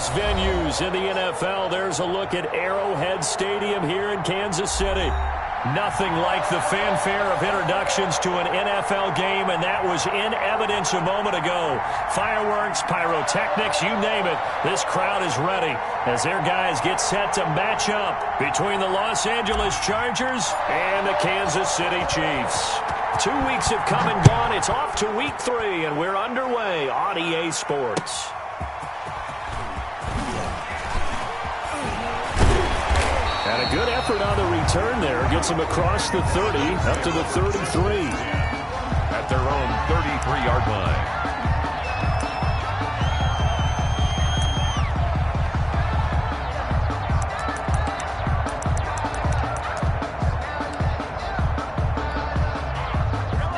biggest venues in the NFL. There's a look at Arrowhead Stadium here in Kansas City. Nothing like the fanfare of introductions to an NFL game, and that was in evidence a moment ago. Fireworks, pyrotechnics, you name it. This crowd is ready as their guys get set to match up between the Los Angeles Chargers and the Kansas City Chiefs. 2 weeks have come and gone. It's off to week 3, and we're underway on EA Sports. And a good effort on the return there. Gets him across the 30, up to the 33. At their own 33-yard line.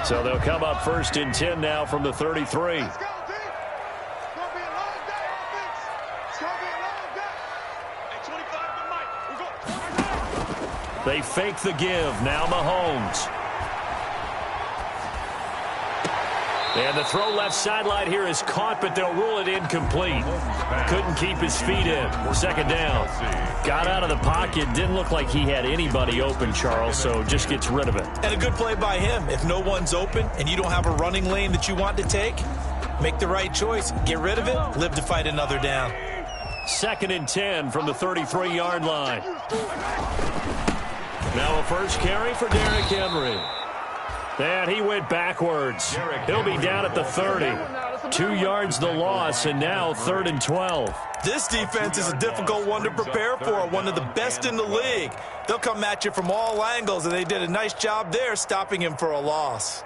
So they'll come up 1st and 10 now from the 33. They fake the give. Now Mahomes. And the throw left sideline here is caught, but they'll rule it incomplete. Couldn't keep his feet in. 2nd down. Got out of the pocket. Didn't look like he had anybody open, Charles, so just gets rid of it. And a good play by him. If no one's open and you don't have a running lane that you want to take, make the right choice. Get rid of it. Live to fight another down. 2nd and 10 from the 33-yard line. Now a first carry for Derrick Henry. And he went backwards. He'll be down at the 30. 2 yards the loss, and now 3rd and 12. This defense is a difficult one to prepare for, one of the best in the league. They'll come at you from all angles, and they did a nice job there stopping him for a loss.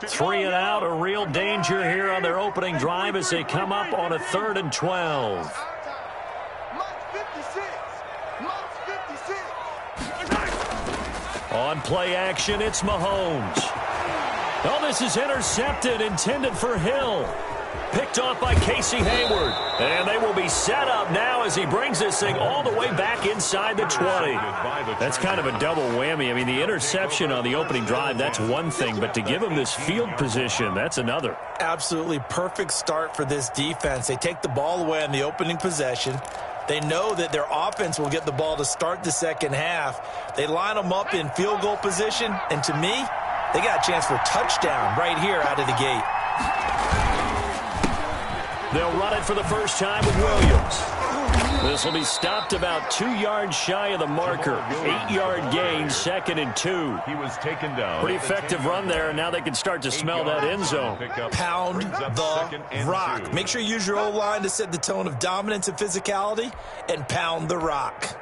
3 and out, a real danger here on their opening drive as they come up on a 3rd and 12. On play action, it's Mahomes. Oh, this is intercepted, intended for Hill. Picked off by Casey Hayward. And they will be set up now as he brings this thing all the way back inside the 20. That's kind of a double whammy. I mean, the interception on the opening drive, that's one thing. But to give him this field position, that's another. Absolutely perfect start for this defense. They take the ball away on the opening possession. They know that their offense will get the ball to start the second half. They line them up in field goal position, and to me, they got a chance for a touchdown right here out of the gate. They'll run it for the first time with Williams. This will be stopped about 2 yards shy of the marker. 8-yard gain, 2nd and 2. He was taken down. Pretty effective run there, and now they can start to smell that end zone. Pound the rock. Make sure you use your O-line to set the tone of dominance and physicality, and pound the rock.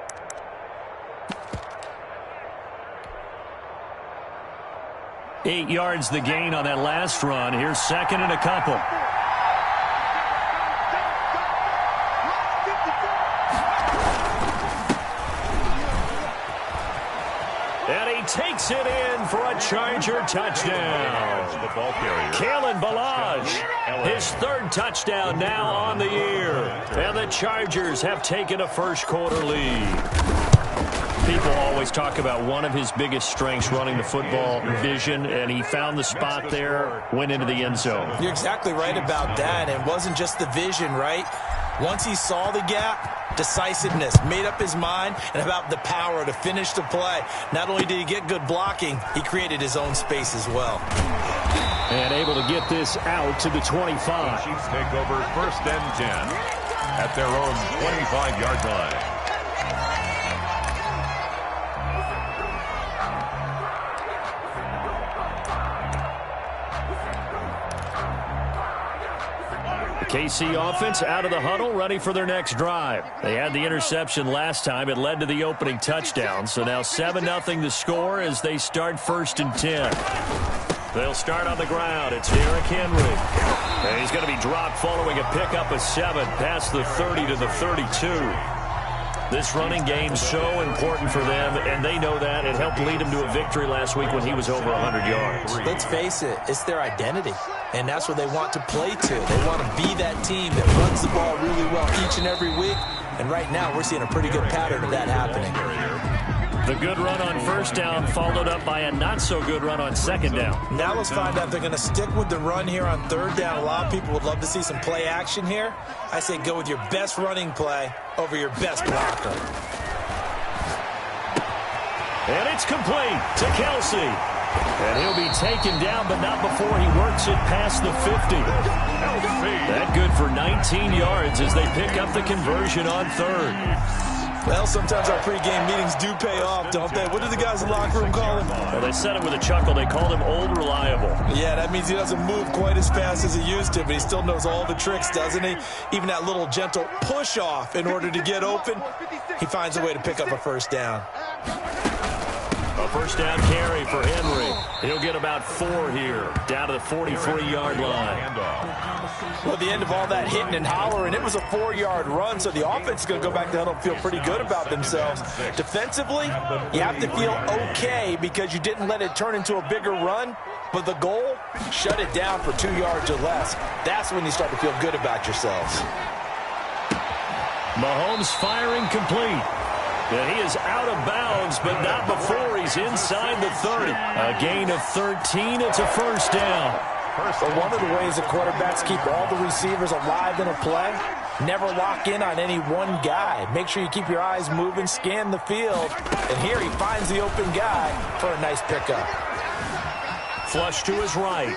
Eight yards the gain on that last run. Here's 2nd and a couple. Takes it in for a Charger touchdown. Kalen Ballage, his 3rd touchdown now on the year. And the Chargers have taken a first-quarter lead. People always talk about one of his biggest strengths running the football, vision, and he found the spot there, went into the end zone. You're exactly right about that. It wasn't just the vision, right? Once he saw the gap, decisiveness, made up his mind, and about the power to finish the play. Not only did he get good blocking, he created his own space as well. And able to get this out to the 25. Chiefs take over 1st and 10 at their own 25-yard line. KC offense out of the huddle, ready for their next drive. They had the interception last time. It led to the opening touchdown. So now 7-0 the score as they start 1st and 10. They'll start on the ground. It's Derrick Henry. And he's going to be dropped following a pickup of 7 past the 30 to the 32. This running game's so important for them, and they know that. It helped lead them to a victory last week when he was over 100 yards. Let's face it, it's their identity, and that's what they want to play to. They want to be that team that runs the ball really well each and every week, and right now we're seeing a pretty good pattern of that happening. The good run on first down followed up by a not-so-good run on second down. Now let's find out if they're going to stick with the run here on third down. A lot of people would love to see some play action here. I say go with your best running play over your best blocker. And it's complete to Kelsey. And he'll be taken down, but not before he works it past the 50. That good for 19 yards as they pick up the conversion on third. Well, sometimes our pregame meetings do pay off, don't they? What do the guys in the locker room call him? Well, they said it with a chuckle. They called him Old Reliable. Yeah, that means he doesn't move quite as fast as he used to, but he still knows all the tricks, doesn't he? Even that little gentle push-off in order to get open, he finds a way to pick up a first down. A first down carry for Henry. He'll get about 4 here, down to the 43-yard line. Well, at the end of all that hitting and hollering, it was a 4-yard run, so the offense is going to go back to huddle and feel pretty good about themselves. Defensively, you have to feel okay because you didn't let it turn into a bigger run, but the goal, shut it down for 2 yards or less. That's when you start to feel good about yourselves. Mahomes firing complete. And he is out of bounds, but not before he's inside the 30. A gain of 13. It's a first down. But one of the ways the quarterbacks keep all the receivers alive in a play, never lock in on any one guy. Make sure you keep your eyes moving, scan the field. And here he finds the open guy for a nice pickup. Flush to his right.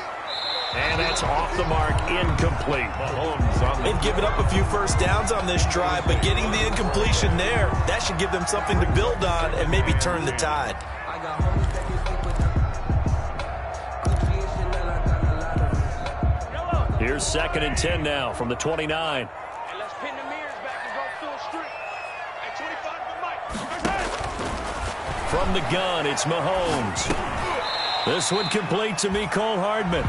And that's off the mark, incomplete. They've given up a few first downs on this drive, but getting the incompletion there, that should give them something to build on and maybe turn the tide. Here's 2nd and 10 now from the 29. From the gun, it's Mahomes. This one complete to Mecole Hardman.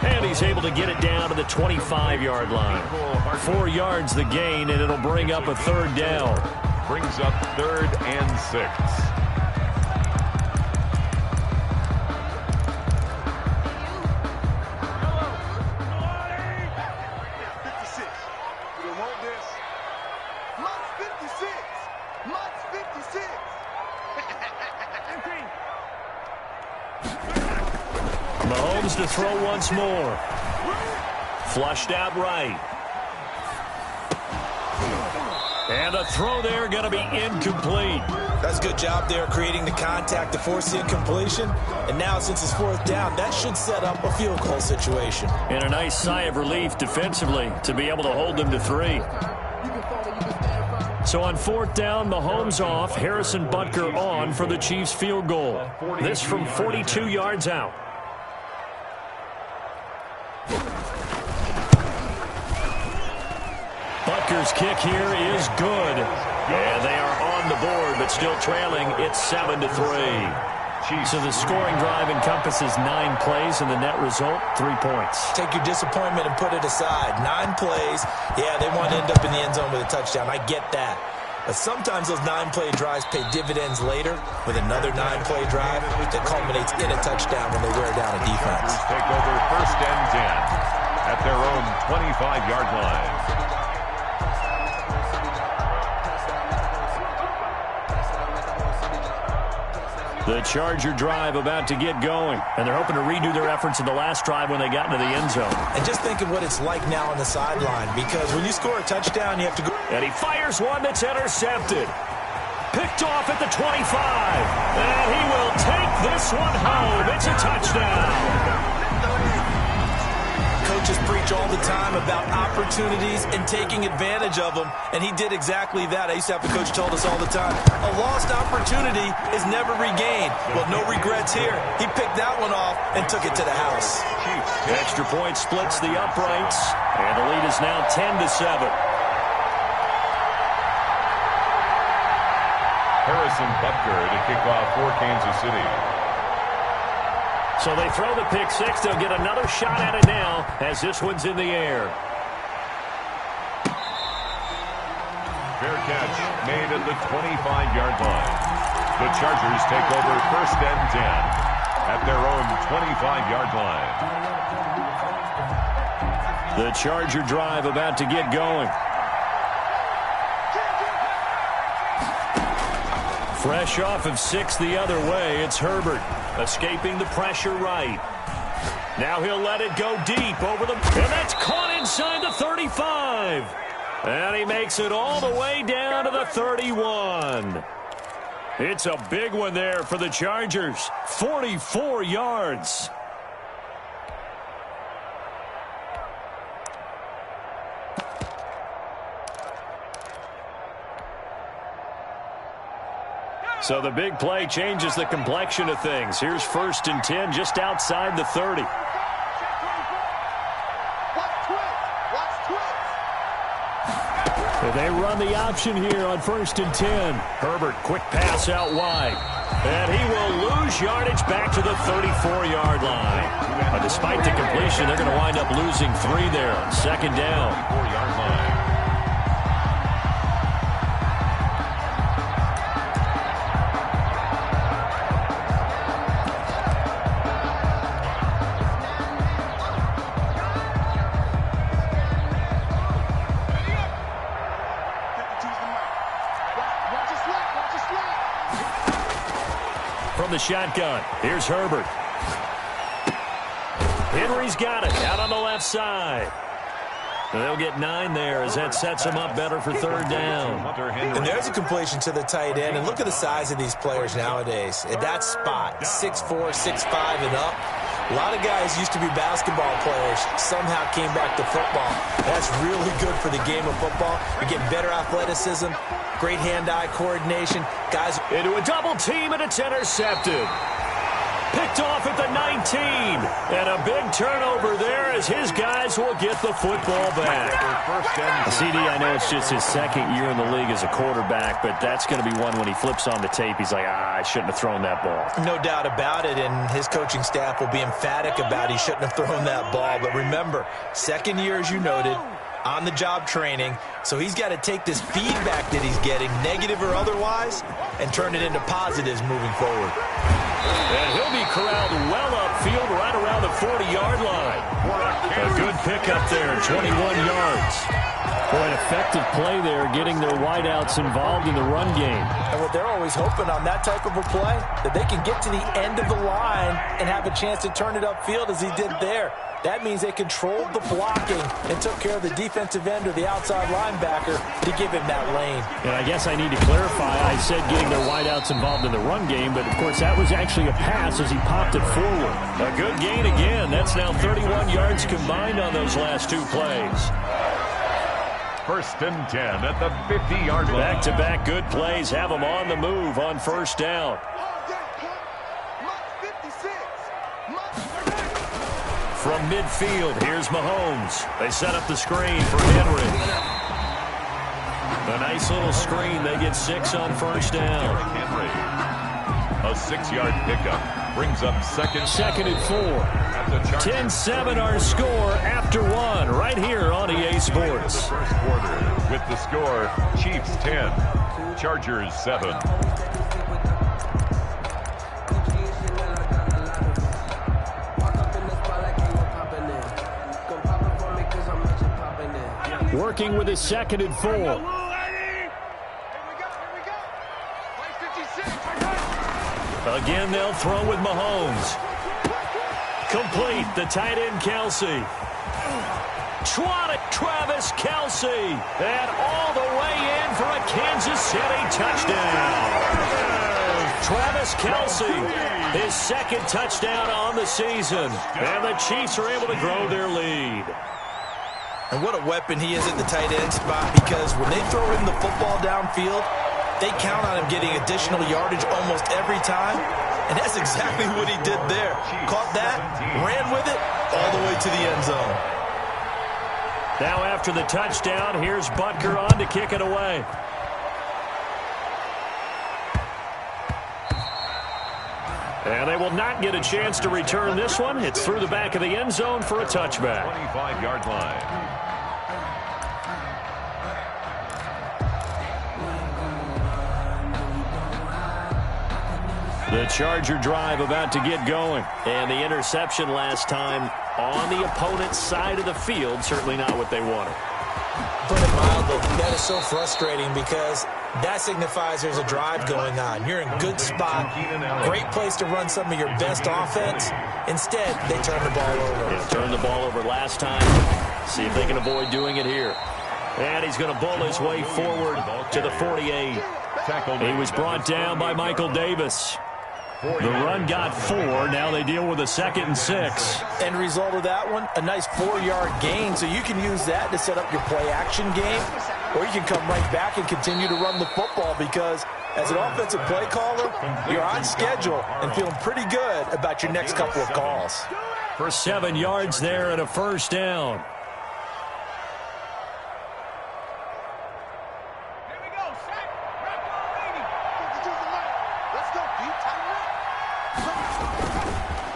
And he's able to get it down to the 25-yard line. 4 yards the gain, and it'll bring up a third down. Brings up 3rd and 6. Mahomes to throw once more. Flushed out right. And a throw there going to be incomplete. That's a good job there creating the contact to force the incompletion. And now since it's 4th down, that should set up a field goal situation. And a nice sigh of relief defensively to be able to hold them to 3. So on 4th down, Mahomes off, Harrison Butker on for the Chiefs field goal. This from 42 yards out. Butker's kick here is good. And they are on the board, but still trailing. It's 7-3. So the scoring drive encompasses 9 plays, and the net result, 3 points. Take your disappointment and put it aside. 9 plays. Yeah, they want to end up in the end zone with a touchdown. I get that. But sometimes those 9-play drives pay dividends later with another 9-play drive that culminates in a touchdown when they wear down a defense. Take over 1st and 10 at their own 25-yard line. The Charger drive about to get going, and they're hoping to redo their efforts in the last drive when they got into the end zone. And just think of what it's like now on the sideline, because when you score a touchdown, you have to go. And he fires one that's intercepted. Picked off at the 25. And he will take this one home. It's a touchdown. Coaches preach all the time about opportunities and taking advantage of them, and he did exactly that. I used to have a coach told us all the time, a lost opportunity is never regained. Well, no regrets here. He picked that one off and took it to the house. The extra point splits the uprights, and the lead is now 10-7. Harrison Butker to kick off for Kansas City. So they throw the pick six. They'll get another shot at it now as this one's in the air. Fair catch made at the 25-yard line. The Chargers take over 1st and 10 at their own 25-yard line. The Charger drive about to get going. Fresh off of 6 the other way, it's Herbert escaping the pressure right. Now he'll let it go deep over the... And that's caught inside the 35. And he makes it all the way down to the 31. It's a big one there for the Chargers. 44 yards. So the big play changes the complexion of things. Here's 1st and 10 just outside the 30. They run the option here on 1st and 10. Herbert, quick pass out wide. And he will lose yardage back to the 34-yard line. Despite the completion, they're going to wind up losing 3 there on 2nd down. 34-yard line. From the shotgun, here's Herbert. Henry's got it out on the left side. They'll get 9 there as that sets them up better for 3rd down. And there's a completion to the tight end. And look at the size of these players nowadays. At that spot, 6'4", 6'5", and up. A lot of guys used to be basketball players, somehow came back to football. That's really good for the game of football. You're getting better athleticism, great hand-eye coordination. Guys into a double team, and it's intercepted. Picked off at the 19. And a big turnover there as his guys will get the football back. CD, I know it's just his 2nd year in the league as a quarterback, but that's going to be one when he flips on the tape. He's like, I shouldn't have thrown that ball. No doubt about it, and his coaching staff will be emphatic about he shouldn't have thrown that ball. But remember, 2nd year, as you noted, on-the-job training, so he's got to take this feedback that he's getting, negative or otherwise, and turn it into positives moving forward. And he'll be corralled well upfield right around the 40-yard line. A good pickup there, 21 yards. Boy, an effective play there, getting their wideouts involved in the run game. And what they're always hoping on that type of a play, that they can get to the end of the line and have a chance to turn it upfield as he did there. That means they controlled the blocking and took care of the defensive end or the outside linebacker to give him that lane. And I guess I need to clarify, I said getting their wideouts involved in the run game, but of course that was actually a pass as he popped it forward. A good gain again. That's now 31 yards combined on those last 2 plays. 1st and 10 at the 50-yard line. Back-to-back good plays have them on the move on 1st down. From midfield, here's Mahomes. They set up the screen for Henry. A nice little screen. They get 6 on 1st down. Henry. A 6-yard pickup brings up 2nd and 4. 10-7 our score after 1 right here on EA Sports. First quarter with the score, Chiefs 10, Chargers 7. Working with his 2nd and 4. Again, they'll throw with Mahomes. Complete, the tight end, Kelsey. Travis Kelsey. And all the way in for a Kansas City touchdown. Travis Kelsey, his 2nd touchdown on the season. And the Chiefs are able to grow their lead. And what a weapon he is at the tight end spot, because when they throw him the football downfield, they count on him getting additional yardage almost every time. And that's exactly what he did there. Caught that, ran with it, all the way to the end zone. Now after the touchdown, here's Butker on to kick it away. And they will not get a chance to return this one. It's through the back of the end zone for a touchback. 25-yard line. The Charger drive about to get going. And the interception last time on the opponent's side of the field, certainly not what they wanted. Put it mildly, That is so frustrating because that signifies there's a drive going on. You're in a good spot, great place to run some of your best offense. Instead, they turn the ball over. Yeah, turned the ball over last time. See if they can avoid doing it here. And he's going to bull his way forward to the 48. He was brought down by Michael Davis. The run got 4. Now they deal with a 2nd and 6. End result of that one, a nice 4-yard gain. So you can use that to set up your play-action game, or you can come right back and continue to run the football because as an offensive play caller, you're on schedule and feeling pretty good about your next couple of calls. For 7 yards there and a first down.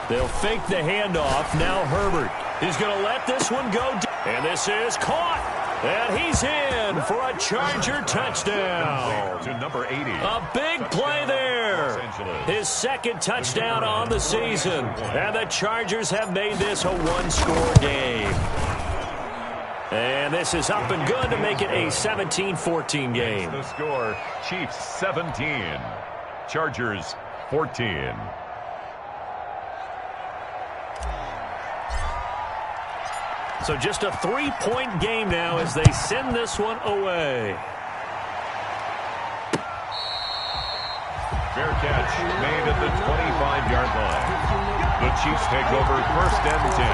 They'll fake the handoff. Now Herbert is going to let this one go. And this is caught. And he's in for a Charger touchdown. To number 80. A big play there. His 2nd touchdown on the season. And the Chargers have made this a 1-score game. And this is up and good to make it a 17-14 game. The score, Chiefs 17, Chargers 14. So just a 3-point game now as they send this one away. Fair catch made at the 25-yard line. The Chiefs take over 1st and 10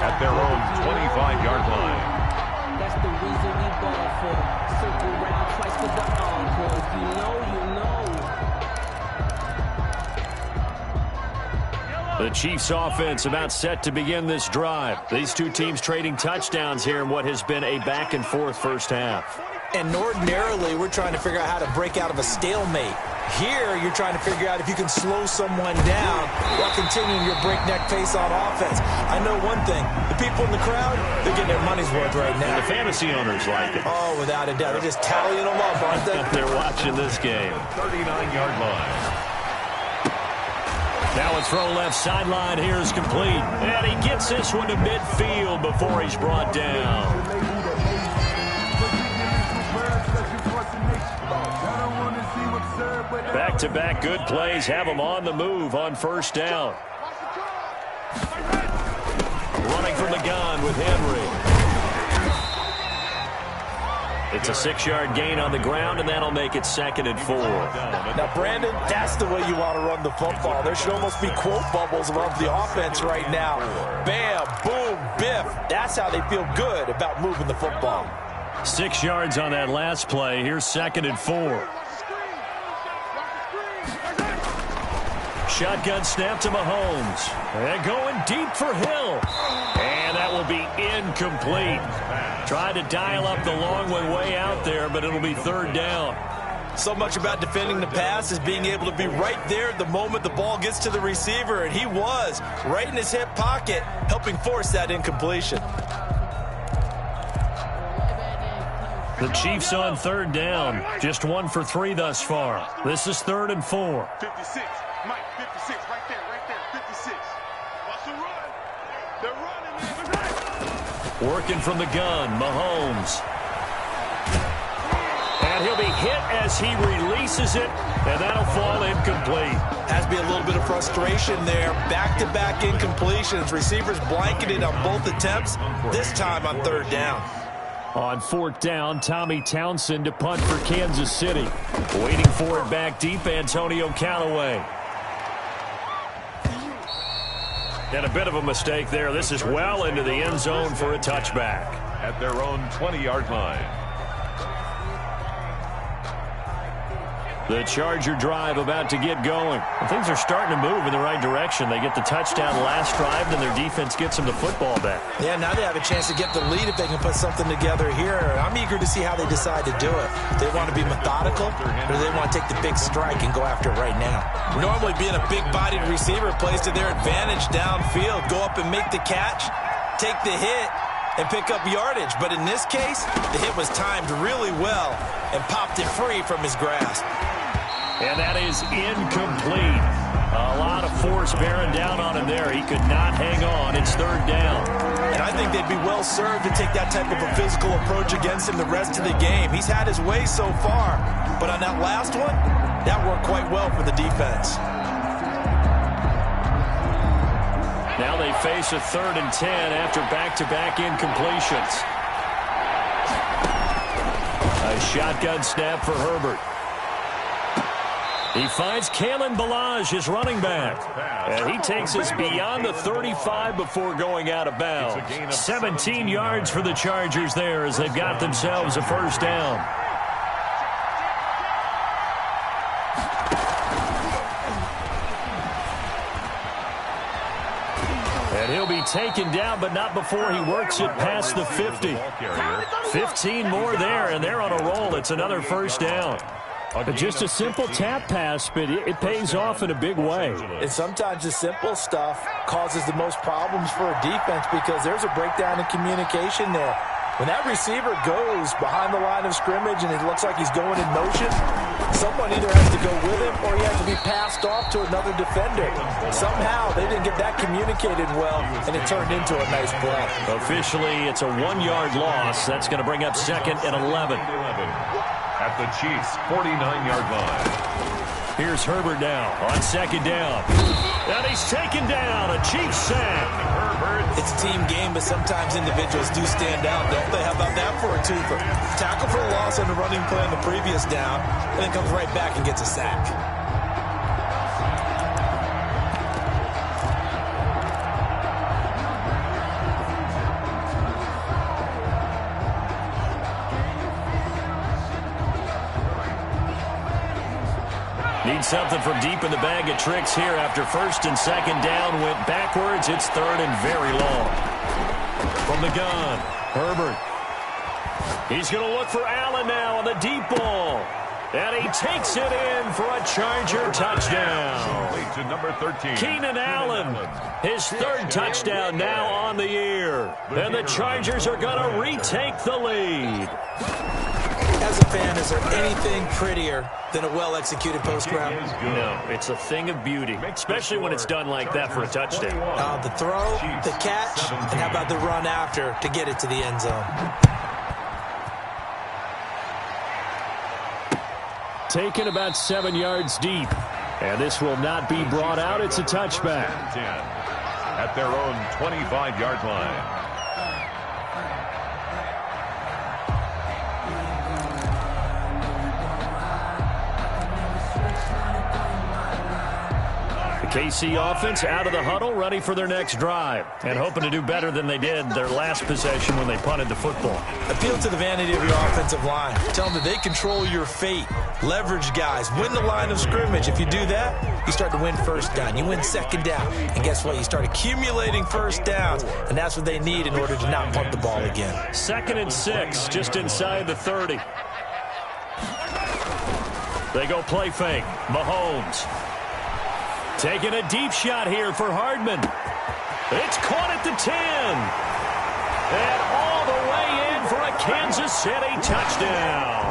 at their own 25-yard line. That's the reason we ball for. Circle round twice with the encore. If you know, you know. The Chiefs offense about set to begin this drive. These two teams trading touchdowns here in what has been a back-and-forth first half. And ordinarily, we're trying to figure out how to break out of a stalemate. Here, you're trying to figure out if you can slow someone down while continuing your breakneck pace on offense. I know one thing. The people in the crowd, they're getting their money's worth right now. And the fantasy owners like it. Oh, without a doubt. They're just tallying them up, aren't they? They're watching this game. 39-yard line. Now a throw left sideline here is complete. And he gets this one to midfield before he's brought down. Back-to-back good plays have him on the move on first down. Running from the gun with Henry. It's a 6-yard gain on the ground, and that'll make it 2nd and 4. Now, Brandon, that's the way you want to run the football. There should almost be quote bubbles above the offense right now. Bam, boom, biff. That's how they feel good about moving the football. 6 yards on that last play. Here's 2nd and 4. Shotgun snap to Mahomes. And going deep for Hill. And that will be incomplete. Tried to dial up the long one way out there, but it'll be 3rd down. So much about defending the pass is being able to be right there at the moment the ball gets to the receiver, and he was right in his hip pocket, helping force that incompletion. The Chiefs on 3rd down. Just 1 for 3 thus far. This is 3rd and 4. 56. Mike, 56. Right there. 56. Watch the run. They're running, man. Working from the gun, Mahomes. And he'll be hit as he releases it, and that'll fall incomplete. Has to be a little bit of frustration there. Back-to-back incompletions. Receivers blanketed on both attempts, this time on 3rd down. On 4th down, Tommy Townsend to punt for Kansas City. Waiting for it back deep, Antonio Callaway. And a bit of a mistake there. This is well into the end zone for a touchback. At their own 20-yard line. The Charger drive about to get going. And things are starting to move in the right direction. They get the touchdown last drive, then their defense gets them the football back. Yeah, now they have a chance to get the lead if they can put something together here. I'm eager to see how they decide to do it. They want to be methodical, or do they want to take the big strike and go after it right now? Normally being a big-bodied receiver plays to their advantage downfield. Go up and make the catch, take the hit, and pick up yardage. But in this case, the hit was timed really well and popped it free from his grasp. And that is incomplete. A lot of force bearing down on him there. He could not hang on. It's 3rd down. And I think they'd be well served to take that type of a physical approach against him the rest of the game. He's had his way so far, but on that last one, that worked quite well for the defense. Now they face a 3rd and 10 after back-to-back incompletions. A shotgun snap for Herbert. He finds Kalen Ballage, his running back. And he takes us beyond the 35 before going out of bounds. 17 yards for the Chargers there as they've got themselves a first down. And he'll be taken down, but not before he works it past the 50. 15 more there, and they're on a roll. It's another first down. Just a simple tap pass, but it pays off in a big way. And sometimes the simple stuff causes the most problems for a defense because there's a breakdown in communication there. When that receiver goes behind the line of scrimmage and it looks like he's going in motion, someone either has to go with him or he has to be passed off to another defender. Somehow they didn't get that communicated well, and it turned into a nice play. Officially, it's a 1-yard loss. That's going to bring up 2nd and 11. At the Chiefs' 49-yard line. Here's Herbert now on 2nd down. And he's taken down. A Chiefs sack. It's a team game, but sometimes individuals do stand out, don't they? How about that for a twofer? Tackle for a loss on the running play on the previous down, and then comes right back and gets a sack. Need something from deep in the bag of tricks here after 1st and 2nd down. Went backwards. It's 3rd and very long. From the gun, Herbert. He's going to look for Allen now on the deep ball. And he takes it in for a Charger touchdown. To number 13. Keenan Allen, his 3rd touchdown now on the year. And the Chargers are going to retake the lead. As a fan, is there anything prettier than a well-executed post route? No, it's a thing of beauty, especially when it's done like that for a touchdown. The throw, the catch, and how about the run after to get it to the end zone? Taken about 7 yards deep. And this will not be brought out. It's a touchback. At their own 25-yard line. KC offense out of the huddle, ready for their next drive, and hoping to do better than they did their last possession when they punted the football. Appeal to the vanity of your offensive line. Tell them that they control your fate. Leverage guys. Win the line of scrimmage. If you do that, you start to win first down. You win 2nd down. And guess what? You start accumulating first downs, and that's what they need in order to not punt the ball again. 2nd and 6, just inside the 30. They go play fake. Mahomes. Taking a deep shot here for Hardman. It's caught at the 10. And all the way in for a Kansas City touchdown.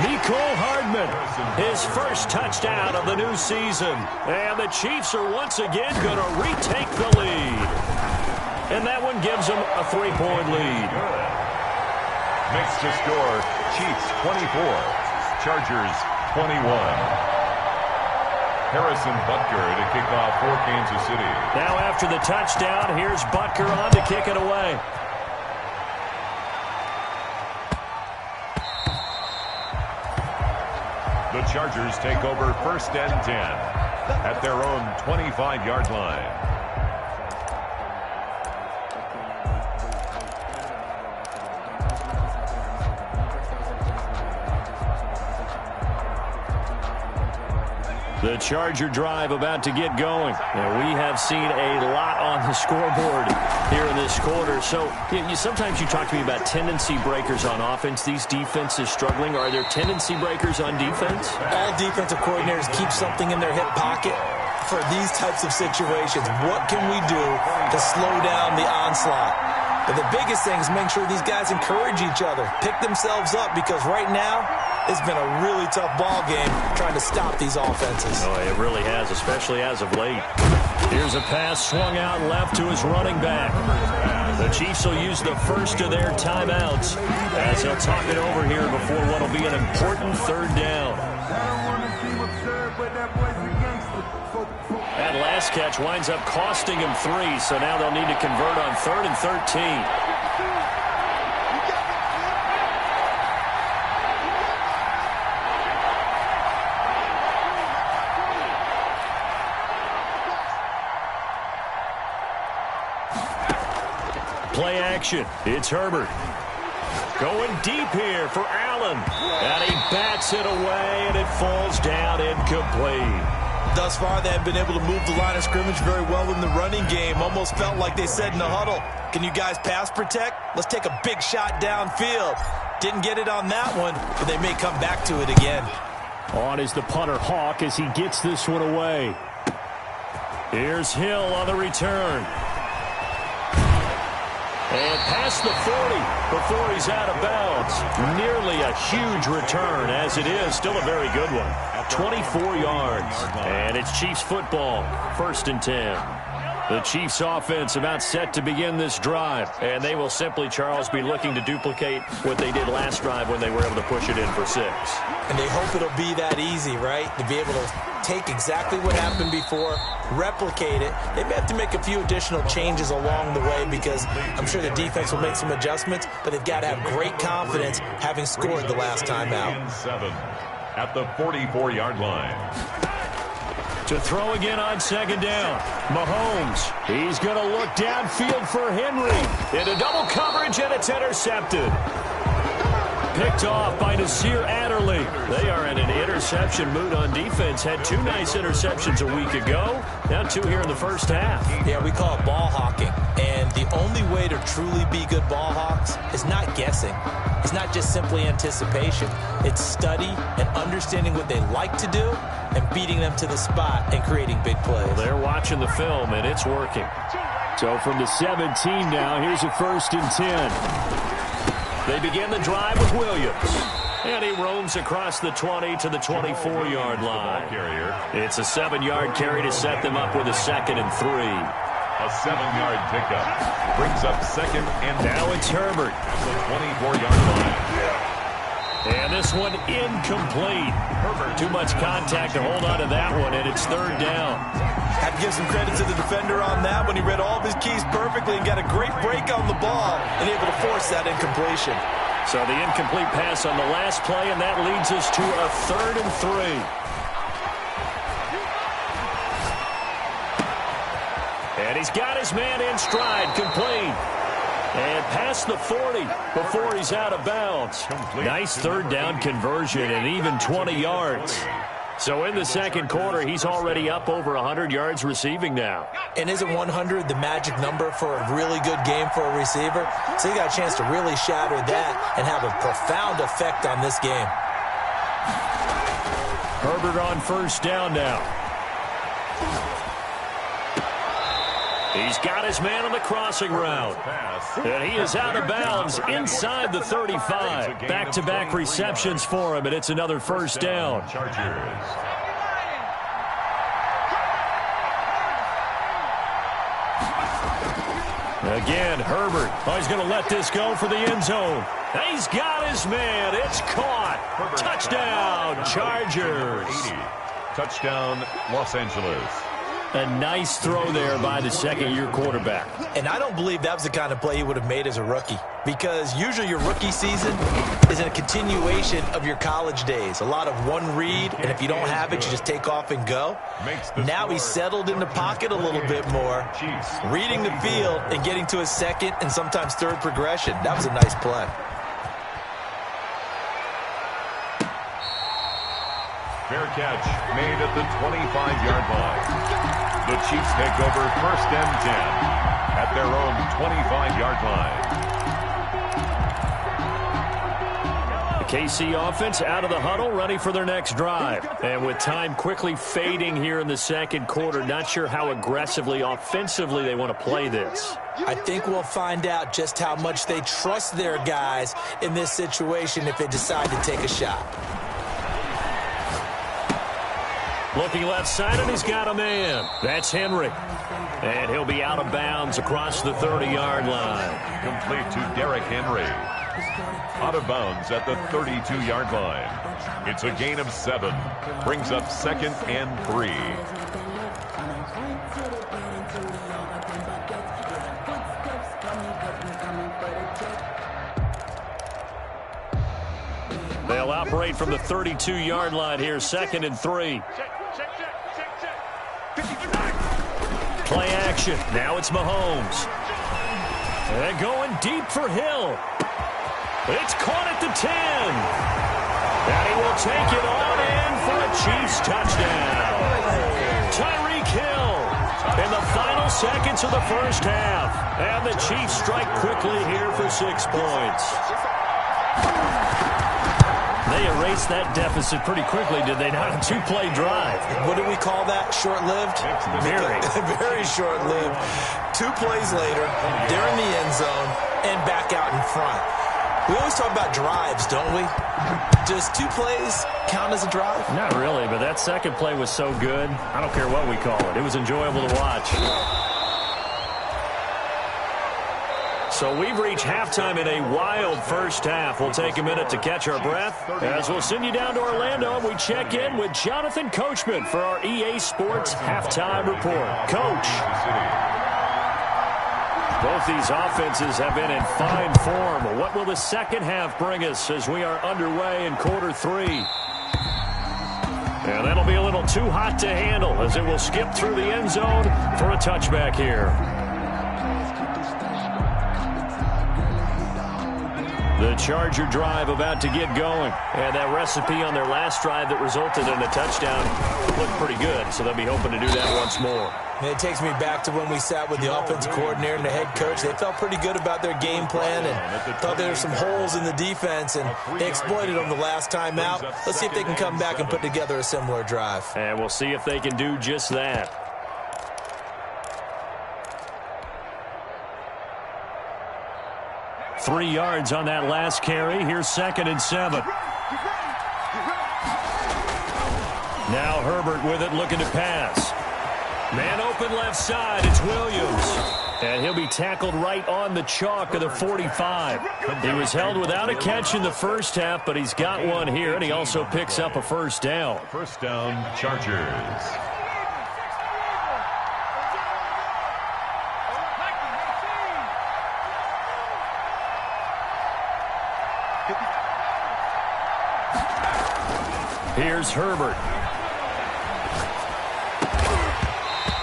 Mecole Hardman, his first touchdown of the new season. And the Chiefs are once again going to retake the lead. And that one gives them a 3-point lead. Makes the score Chiefs 24, Chargers 21. Harrison Butker to kick off for Kansas City. Now after the touchdown, here's Butker on to kick it away. The Chargers take over 1st and 10 at their own 25-yard line. The Charger drive about to get going. And we have seen a lot on the scoreboard here in this quarter. So sometimes you talk to me about tendency breakers on offense. These defenses struggling. Are there tendency breakers on defense? All defensive coordinators keep something in their hip pocket for these types of situations. What can we do to slow down the onslaught? But the biggest thing is make sure these guys encourage each other, pick themselves up, because right now It's been a really tough ball game trying to stop these offenses. Oh, it really has, especially as of late. Here's a pass swung out left to his running back. The Chiefs will use the first of their timeouts as they'll talk it over here before what will be an important third down. That last catch winds up costing him 3, so now they'll need to convert on 3rd and 13. Play action. It's Herbert. Going deep here for Allen. And he bats it away, and it falls down incomplete. Thus far, they have been able to move the line of scrimmage very well in the running game. Almost felt like they said in the huddle, can you guys pass protect? Let's take a big shot downfield. Didn't get it on that one, but they may come back to it again. On is the punter Hawk as he gets this one away. Here's Hill on the return. And past the 40 before he's out of bounds. Nearly a huge return, as it is. Still a very good one. 24 yards. And it's Chiefs football. 1st and 10. The Chiefs offense about set to begin this drive. And they will simply, Charles, be looking to duplicate what they did last drive when they were able to push it in for 6. And they hope it'll be that easy, right? To be able to take exactly what happened before, replicate it. They may have to make a few additional changes along the way because I'm sure the defense will make some adjustments, but they've got to have great confidence having scored the last time out. 7 at the 44-yard line. To throw again on 2nd down. Mahomes. He's going to look downfield for Henry. Into double coverage, and it's intercepted. Picked off by Nasir Adderley. They are in an interception mood on defense. Had 2 nice interceptions a week ago. Now 2 here in the first half. Yeah, we call it ball hawking. And the only way to truly be good ball hawks is not guessing. It's not just simply anticipation. It's study and understanding what they like to do and beating them to the spot and creating big plays. Well, they're watching the film, and it's working. So from the 17 now, here's a 1st and 10. They begin the drive with Williams. And he roams across the 20 to the 24-yard line. It's a 7-yard carry to set them up with a 2nd and 3. A 7-yard pickup. Brings up 2nd and now it's Herbert. At the 24-yard line. And this one incomplete. Too much contact to hold on to that one, and it's 3rd down. Have to give some credit to the defender on that when he read all of his keys perfectly and got a great break on the ball and able to force that incompletion. So the incomplete pass on the last play, and that leads us to a 3rd and 3. And he's got his man in stride, complete. And past the 40 before he's out of bounds. Nice 3rd down conversion and even 20 yards. So in the 2nd quarter, he's already up over 100 yards receiving now. And isn't 100 the magic number for a really good game for a receiver? So you got a chance to really shatter that and have a profound effect on this game. Herbert on 1st down now. He's got his man on the crossing route. And he is out of bounds inside the 35. Back-to-back receptions for him, and it's another 1st down. Again, Herbert. Oh, he's going to let this go for the end zone. He's got his man. It's caught. Touchdown, Chargers. Touchdown, Los Angeles. A nice throw there by the 2nd-year quarterback. And I don't believe that was the kind of play he would have made as a rookie, because usually your rookie season is a continuation of your college days. A lot of one read, and if you don't have it, you just take off and go. Now he's settled in the pocket a little bit more, reading the field and getting to his 2nd and sometimes 3rd progression. That was a nice play. Fair catch made at the 25-yard line. The Chiefs take over 1st and 10 at their own 25-yard line. The KC offense out of the huddle, ready for their next drive. And with time quickly fading here in the second quarter, not sure how aggressively, offensively they want to play this. I think we'll find out just how much they trust their guys in this situation if they decide to take a shot. Looking left side, and he's got a man. That's Henry. And he'll be out of bounds across the 30-yard line. Complete to Derrick Henry. Out of bounds at the 32-yard line. It's a gain of 7. Brings up 2nd and 3. They'll operate from the 32-yard line here, 2nd and 3. Play action. Now it's Mahomes. And going deep for Hill. It's caught at the 10. And he will take it on in for a Chiefs touchdown. Tyreek Hill in the final seconds of the first half. And the Chiefs strike quickly here for 6 points. They erased that deficit pretty quickly, did they not? A 2-play drive. What do we call that? Short-lived? Very. Very short-lived. 2 plays later, they're in the end zone and back out in front. We always talk about drives, don't we? Does 2 plays count as a drive? Not really, but that second play was so good. I don't care what we call it. It was enjoyable to watch. So we've reached halftime in a wild first half. We'll take a minute to catch our breath as we'll send you down to Orlando and we check in with Jonathan Coachman for our EA Sports Halftime Report. Coach. Both these offenses have been in fine form. What will the second half bring us as we are underway in quarter 3? And that'll be a little too hot to handle as it will skip through the end zone for a touchback here. The Charger drive about to get going. And that recipe on their last drive that resulted in a touchdown looked pretty good, so they'll be hoping to do that once more. And it takes me back to when we sat with the offensive coordinator and the head coach. They felt pretty good about their game plan and thought there were some holes in the defense, and they exploited them the last time out. Let's see if they can come back and put together a similar drive. And we'll see if they can do just that. Three yards on that last carry. Here's 2nd and 7. Now Herbert with it, looking to pass. Man open left side. It's Williams. And he'll be tackled right on the chalk of the 45. He was held without a catch in the first half, but he's got one here, and he also picks up a first down. First down, Chargers. Here's Herbert.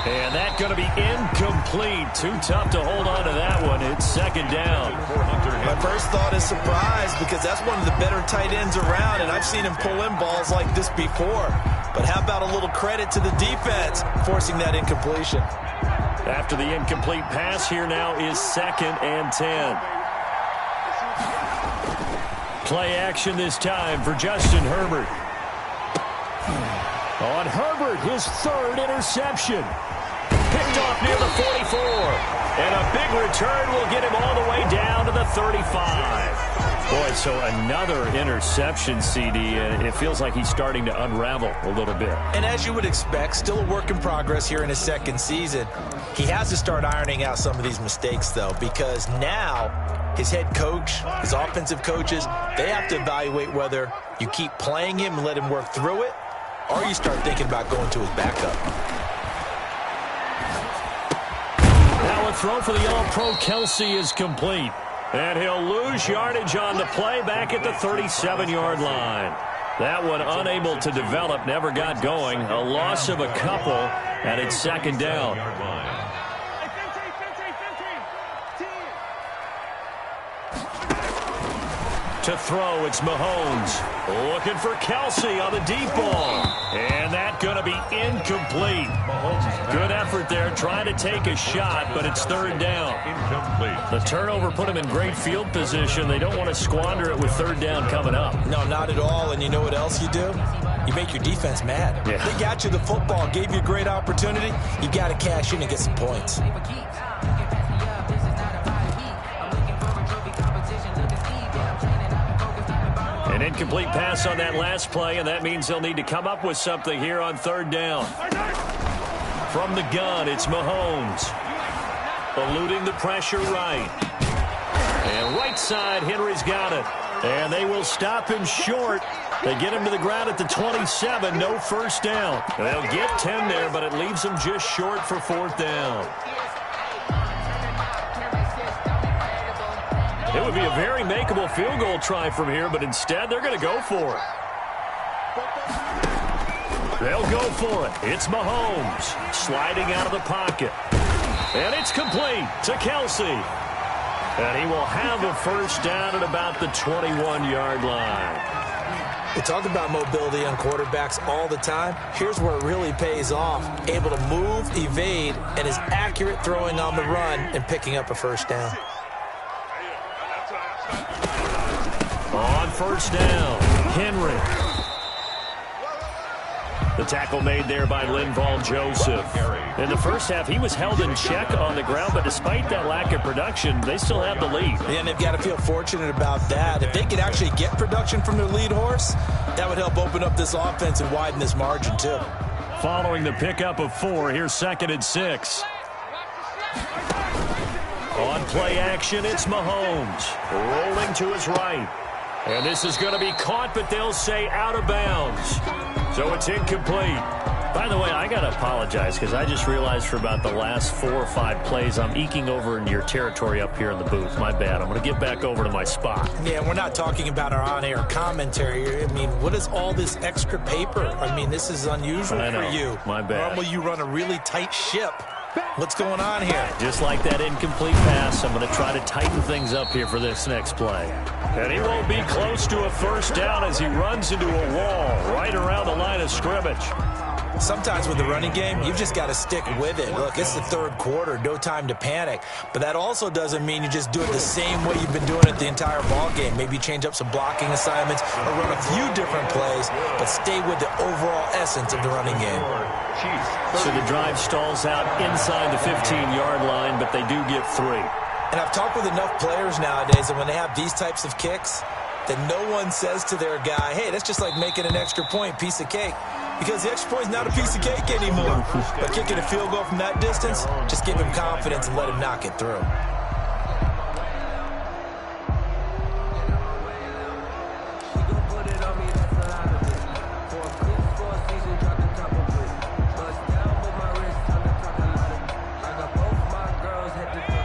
And that's going to be incomplete. Too tough to hold on to that one. It's 2nd down. My first thought is surprise because that's one of the better tight ends around, and I've seen him pull in balls like this before. But how about a little credit to the defense forcing that incompletion? After the incomplete pass, here now is 2nd and 10. Play action this time for Justin Herbert. On Herbert, his 3rd interception. Picked off near the 44. And a big return will get him all the way down to the 35. Boy, so another interception, CD. It feels like he's starting to unravel a little bit. And as you would expect, still a work in progress here in his 2nd season. He has to start ironing out some of these mistakes, though, because now his head coach, his offensive coaches, they have to evaluate whether you keep playing him and let him work through it, or you start thinking about going to his backup. Now a throw for the All-Pro Kelsey is complete. And he'll lose yardage on the play back at the 37-yard line. That one unable to develop, never got going. A loss of a couple, and it's 2nd down. To throw, it's Mahomes. Looking for Kelsey on the deep ball. And that going to be incomplete. Good effort there, trying to take a shot, but it's third down. Incomplete. The turnover put them in great field position. They don't want to squander it with third down coming up. No, not at all. And you know what else you do? You make your defense mad. Yeah. They got you the football, gave you a great opportunity. You got to cash in and get some points. An incomplete pass on that last play, and that means they'll need to come up with something here on third down. From the gun, it's Mahomes. Eluding the pressure right. And right side, Henry's got it. And they will stop him short. They get him to the ground at the 27, no first down. They'll get 10 there, but it leaves them just short for fourth down. It would be a very makeable field goal try from here, but instead they're going to go for it. They'll go for it. It's Mahomes sliding out of the pocket. And it's complete to Kelsey. And he will have a first down at about the 21-yard line. We talk about mobility on quarterbacks all the time. Here's where it really pays off. Able to move, evade, and is accurate throwing on the run and picking up a first down. On first down, Henry. The tackle made there by Linval Joseph. In the first half, he was held in check on the ground, but despite that lack of production, they still have the lead. Yeah, and they've got to feel fortunate about that. If they could actually get production from their lead horse, that would help open up this offense and widen this margin, too. Following the pickup of 4, here's 2nd and 6. On play action, it's Mahomes. Rolling to his right. And this is going to be caught, but they'll say out of bounds. So it's incomplete. By the way, I got to apologize because I just realized for about the last 4 or 5 plays, I'm eking over into your territory up here in the booth. My bad. I'm going to get back over to my spot. Yeah, we're not talking about our on-air commentary. I mean, what is all this extra paper? I mean, this is unusual for you. My bad. Normally you run a really tight ship. What's going on here? Just like that incomplete pass, I'm going to try to tighten things up here for this next play. And he won't be close to a first down as he runs into a wall right around the line of scrimmage. Sometimes with the running game, you've just got to stick with it. Look, it's the third quarter, no time to panic. But that also doesn't mean you just do it the same way you've been doing it the entire ball game. Maybe change up some blocking assignments or run a few different plays, but stay with the overall essence of the running game. So the drive stalls out inside the 15-yard line, but they do get 3. And I've talked with enough players nowadays that when they have these types of kicks, that no one says to their guy, hey, that's just like making an extra point, piece of cake. Because the extra point is not a piece of cake anymore. But kicking a field goal from that distance, just give him confidence and let him knock it through.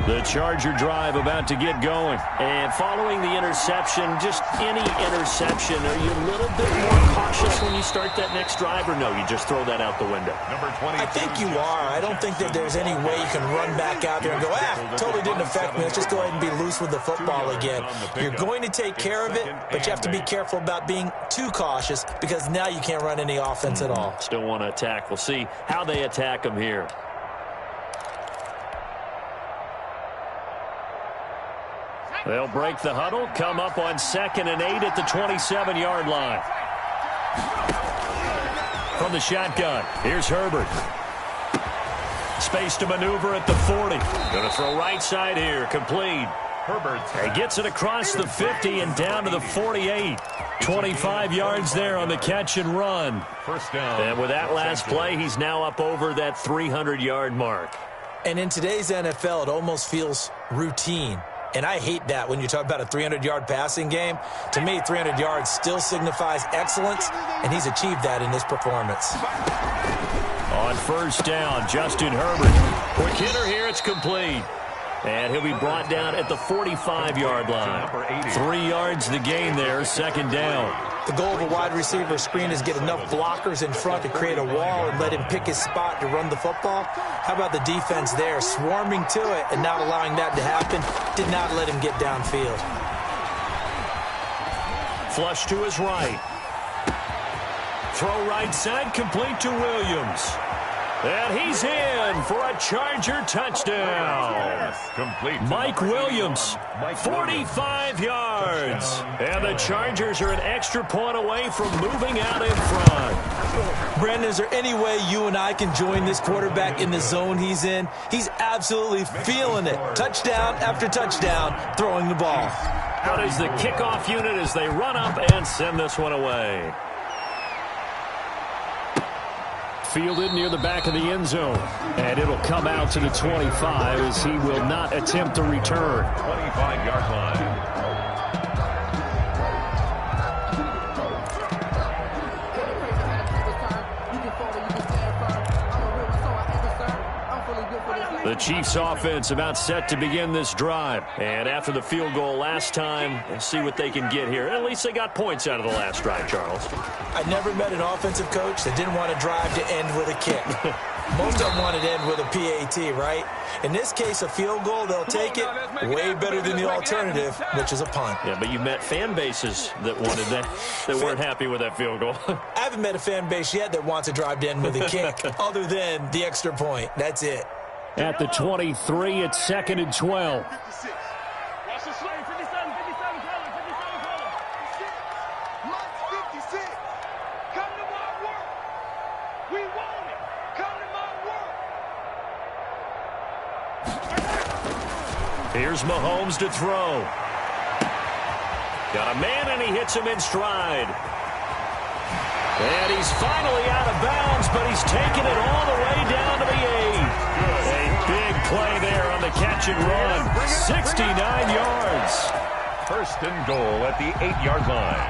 The Charger drive about to get going. And following the interception, just any interception, are you a little bit more cautious when you start that next drive, or no, you just throw that out the window? I think you are. I don't think that there's any way you can run back out there and go, totally didn't affect me. Let's just go ahead and be loose with the football again. You're going to take care of it, but you have to be careful about being too cautious because now you can't run any offense at all. Still want to attack. We'll see how they attack them here. They'll break the huddle, come up on 2nd and 8 at the 27-yard line. From the shotgun, here's Herbert. Space to maneuver at the 40. Going to throw right side here, complete. Herbert. He gets it across the 50 and down to the 48. 25 yards there on the catch and run. First down. And with that last play, he's now up over that 300-yard mark. And in today's NFL, it almost feels routine. And I hate that when you talk about a 300-yard passing game. To me, 300 yards still signifies excellence, and he's achieved that in this performance. On first down, Justin Herbert. Quick hitter here, it's complete. And he'll be brought down at the 45-yard line. 3 yards the gain there, 2nd down. The goal of a wide receiver screen is get enough blockers in front to create a wall and let him pick his spot to run the football. How about the defense there, swarming to it and not allowing that to happen? Did not let him get downfield. Flush to his right. Throw right side, complete to Williams. And he's in for a Charger touchdown. Complete. Mike Williams, 45 yards. And the Chargers are an extra point away from moving out in front. Brandon, is there any way you and I can join this quarterback in the zone he's in? He's absolutely feeling it. Touchdown after touchdown, throwing the ball. Out is the kickoff unit as they run up and send this one away. Fielded near the back of the end zone. And it'll come out to the 25 as he will not attempt to return. 25-yard line. The Chiefs offense about set to begin this drive. And after the field goal last time, we'll see what they can get here. At least they got points out of the last drive, Charles. I never met an offensive coach that didn't want to drive to end with a kick. Most of them want to end with a PAT, right? In this case, a field goal, they'll take it way better than the alternative, which is a punt. Yeah, but you've met fan bases that wanted that weren't happy with that field goal. I haven't met a fan base yet that wants to drive to end with a kick, other than the extra point. That's it. At the 23, it's 2nd and 12. 56. Watch the slate. 57, 57, 57, 56. Come to my work. We want it. Come to my work. Here's Mahomes to throw. Got a man, and he hits him in stride. And he's finally out of bounds, but he's taken it all the way down to the 8. A big play there on the catch and run. 69 yards. First and goal at the 8-yard line.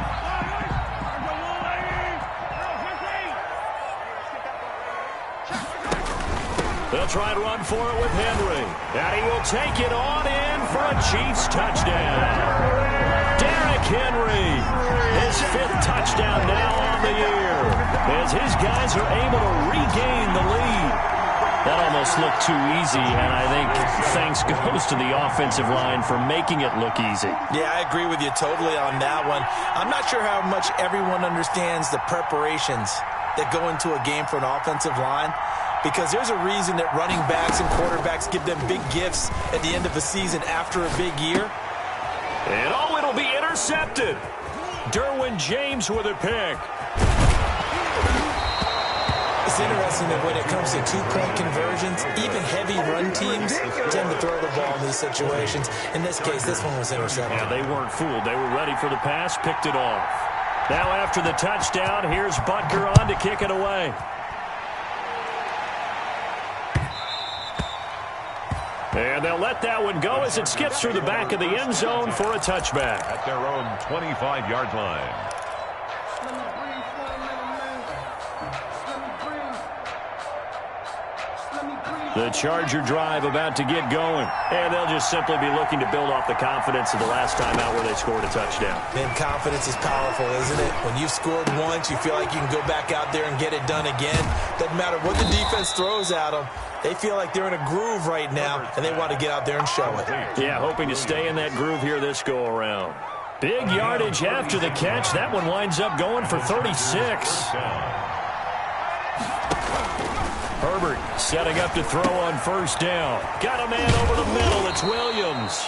They'll try and run for it with Henry. And he will take it on in for a Chiefs touchdown. Derrick Henry, his 5th touchdown now on the year, as his guys are able to regain the lead. That almost looked too easy, and I think thanks goes to the offensive line for making it look easy. Yeah, I agree with you totally on that one. I'm not sure how much everyone understands the preparations that go into a game for an offensive line, because there's a reason that running backs and quarterbacks give them big gifts at the end of a season after a big year. And it'll be intercepted. Derwin James with a pick. It's interesting that when it comes to two-point conversions, even heavy run teams tend to throw the ball in these situations. In this case, this one was intercepted. Yeah, they weren't fooled. They were ready for the pass, picked it off. Now after the touchdown, here's Butker on to kick it away. And they'll let that one go as it skips through the back of the end zone for a touchback. At their own 25-yard line. The Charger drive about to get going. And they'll just simply be looking to build off the confidence of the last time out where they scored a touchdown. And confidence is powerful, isn't it? When you've scored once, you feel like you can go back out there and get it done again. Doesn't matter what the defense throws at them. They feel like they're in a groove right now, and they want to get out there and show it. Yeah, hoping to stay in that groove here this go-around. Big yardage after the catch. That one winds up going for 36. Herbert setting up to throw on first down. Got a man over the middle. It's Williams.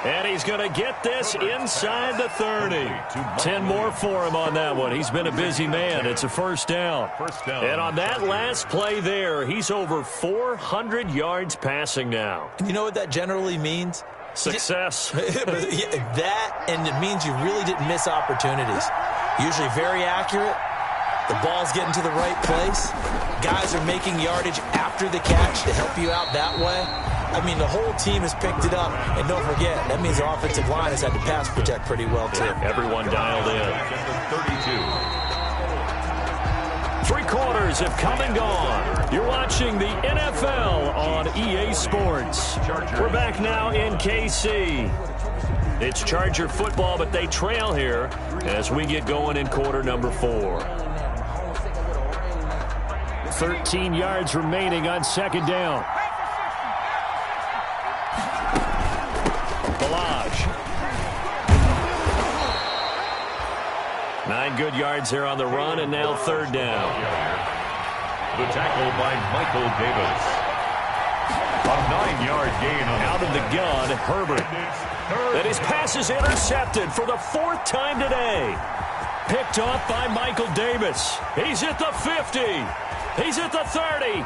And he's going to get this inside the 30. 10 more for him on that one. He's been a busy man. It's a first down. And on that last play there, he's over 400 yards passing now. And you know what that generally means? Success. That, and it means you really didn't miss opportunities. Usually very accurate. The ball's getting to the right place. Guys are making yardage after the catch to help you out that way. I mean, the whole team has picked it up. And don't forget, that means the offensive line has had to pass protect pretty well, too. Everyone dialed in. 3 quarters have come and gone. You're watching the NFL on EA Sports. We're back now in KC. It's Charger football, but they trail here as we get going in quarter number 4. 13 yards remaining on second down. 9 good yards here on the run, and now third down. The tackle by Michael Davis. A 9-yard gain on out of the gun, Herbert. And his pass is intercepted for the 4th time today. Picked off by Michael Davis. He's at the 50. He's at the 30. You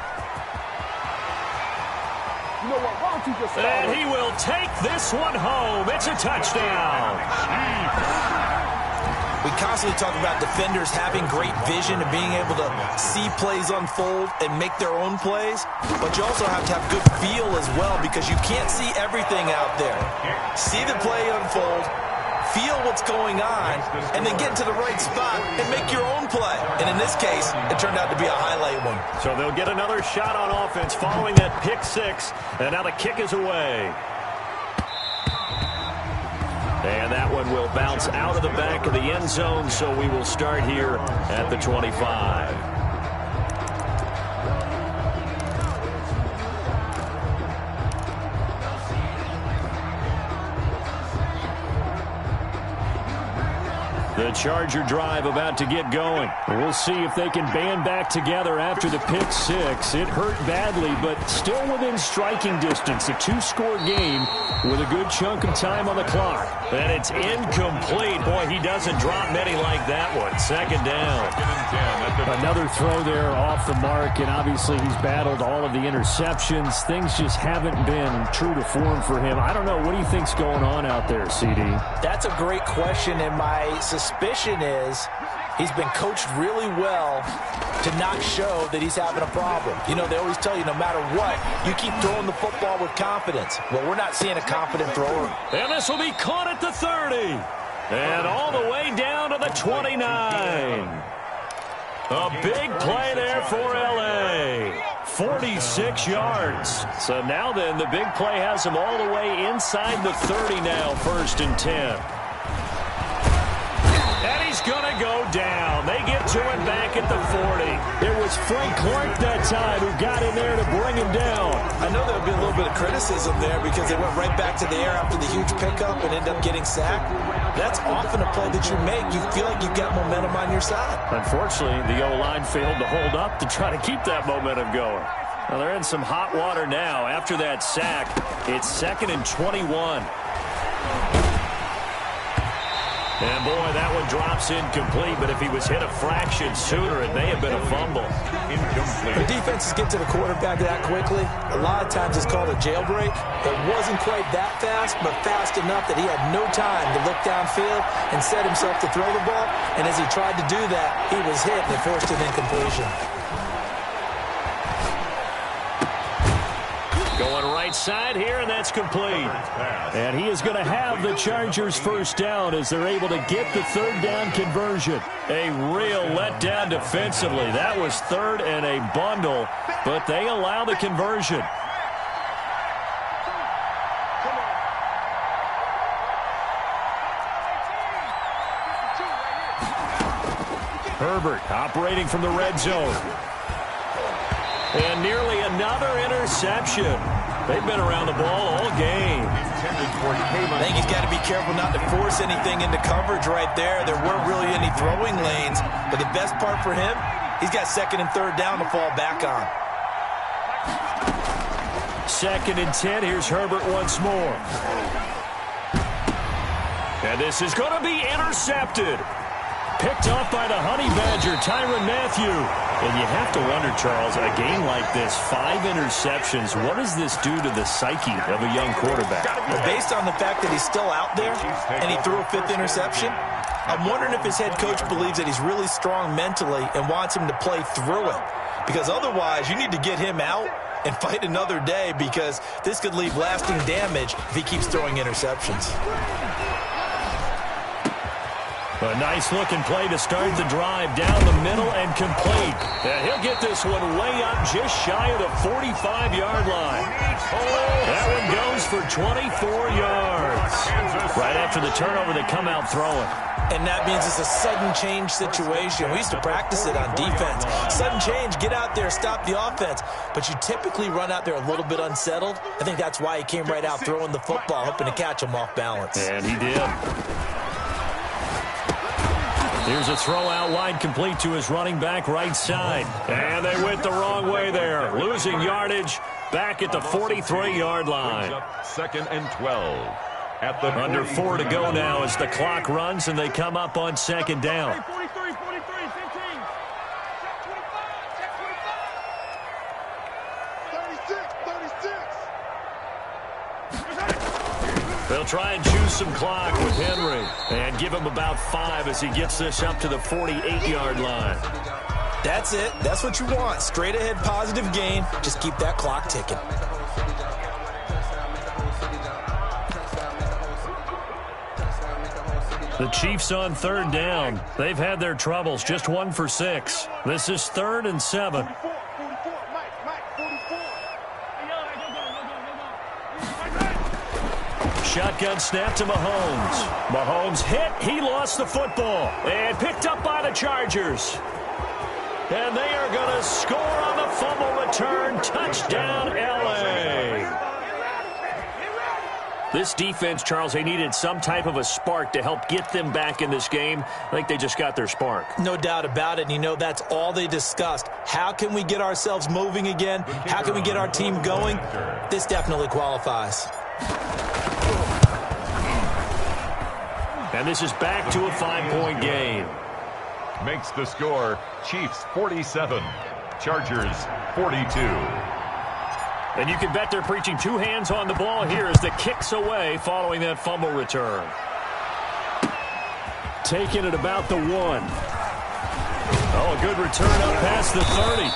know what? Why don't you just start And he will take this one home. It's a touchdown. We constantly talk about defenders having great vision and being able to see plays unfold and make their own plays. But you also have to have good feel as well, because you can't see everything out there. See the play unfold, feel what's going on, and then get to the right spot and make your own play. And in this case, it turned out to be a highlight one. So they'll get another shot on offense following that pick 6. And now the kick is away. And that one will bounce out of the back of the end zone, so we will start here at the 25. The Charger drive about to get going. We'll see if they can band back together after the pick 6. It hurt badly, but still within striking distance. A 2-score game with a good chunk of time on the clock. And it's incomplete. Boy, he doesn't drop many like that one. Second down. Another throw there off the mark, and obviously he's battled all of the interceptions. Things just haven't been true to form for him. I don't know. What do you think's going on out there, CD? That's a great question, and my suspicion is he's been coached really well to not show that he's having a problem. You know, they always tell you no matter what, you keep throwing the football with confidence. Well, we're not seeing a confident thrower. And this will be caught at the 30. And all the way down to the 29. A big play there for L.A. 46 yards. So now then, the big play has him all the way inside the 30 now, 1st and 10. And he's going to go down. They get to him back at the 40. It was Frank Clark that time who got in there to bring him down. I know there would be a little bit of criticism there because they went right back to the air after the huge pickup and ended up getting sacked. That's often a play that you make. You feel like you've got momentum on your side. Unfortunately, the O-line failed to hold up to try to keep that momentum going. Well, they're in some hot water now. After that sack, it's 2nd and 21. And, boy, that one drops incomplete, but if he was hit a fraction sooner, it may have been a fumble. When defenses get to the quarterback that quickly, a lot of times it's called a jailbreak. It wasn't quite that fast, but fast enough that he had no time to look downfield and set himself to throw the ball. And as he tried to do that, he was hit and it forced an incompletion. Going right side here, and that's complete. And he is going to have the Chargers first down as they're able to get the 3rd down conversion. A real letdown defensively. That was 3rd and a bundle, but they allow the conversion. Herbert operating from the red zone. And nearly another interception. They've been around the ball all game. I think he's got to be careful not to force anything into coverage right there. There weren't really any throwing lanes. But the best part for him, he's got 2nd and 3rd down to fall back on. 2nd and 10. Here's Herbert once more. And this is going to be intercepted. Picked off by the Honey Badger, Tyrann Mathieu. And you have to wonder, Charles, a game like this, 5 interceptions, what does this do to the psyche of a young quarterback? Well, based on the fact that he's still out there and he threw a 5th interception, I'm wondering if his head coach believes that he's really strong mentally and wants him to play through it. Because otherwise, you need to get him out and fight another day, because this could leave lasting damage if he keeps throwing interceptions. A nice-looking play to start the drive down the middle and complete. And he'll get this one way up just shy of the 45-yard line. That one goes for 24 yards. Right after the turnover, they come out throwing. And that means it's a sudden change situation. We used to practice it on defense. Sudden change, get out there, stop the offense. But you typically run out there a little bit unsettled. I think that's why he came right out throwing the football, hoping to catch him off balance. And he did. Here's a throw out wide, complete to his running back right side. And they went the wrong way there, losing yardage back at the 43-yard line. Second and 12. At the Under 4 to go now as the clock runs and they come up on second down. 43, 15. Check 25, 36. They'll try and choose some clock with Henry and give him about 5 as he gets this up to the 48-yard line. That's it. That's what you want. Straight ahead positive gain. Just keep that clock ticking. The Chiefs on third down. They've had their troubles, just 1 for 6. This is 3rd and 7. 44, Mike, 44. Shotgun snap to Mahomes. Mahomes hit. He lost the football. And picked up by the Chargers. And they are going to score on the fumble return. Touchdown, L.A. This defense, Charles, they needed some type of a spark to help get them back in this game. I think they just got their spark. No doubt about it. And you know, that's all they discussed. How can we get ourselves moving again? How can we get our team going? This definitely qualifies. And this is back to a 5-point game. makes the score Chiefs 47, Chargers 42. And you can bet they're preaching 2 hands on the ball here as the kick's away following that fumble return. Taking it about the 1. Oh, a good return up past the 30.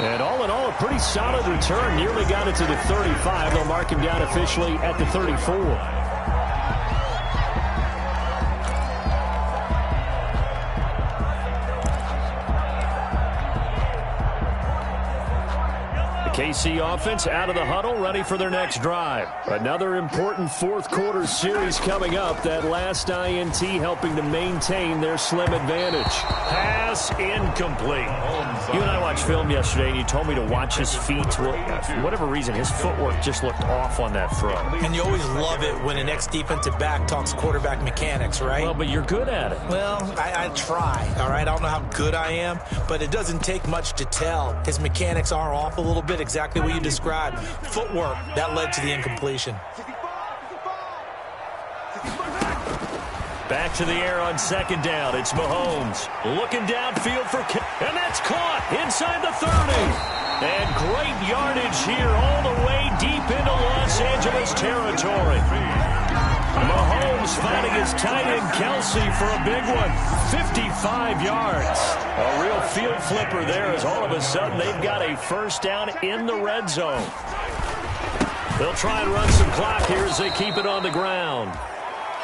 And all in all, a pretty solid return. Nearly got it to the 35. They'll mark him down officially at the 34. KC offense out of the huddle, ready for their next drive. Another important fourth-quarter series coming up. That last INT helping to maintain their slim advantage. Pass incomplete. You and I watched film yesterday, and you told me to watch his feet. For whatever reason, his footwork just looked off on that throw. And you always love it when an ex-defensive back talks quarterback mechanics, right? Well, but you're good at it. Well, I try, all right? I don't know how good I am, but it doesn't take much to tell. His mechanics are off a little bit, exactly what you described. Footwork, that led to the incompletion. Back to the air on second down. It's Mahomes looking downfield for and that's caught inside the 30. And great yardage here all the way deep into Los Angeles territory. Mahomes finding his tight end Kelsey for a big one. 55 yards. A real field flipper there as all of a sudden they've got a first down in the red zone. They'll try and run some clock here as they keep it on the ground.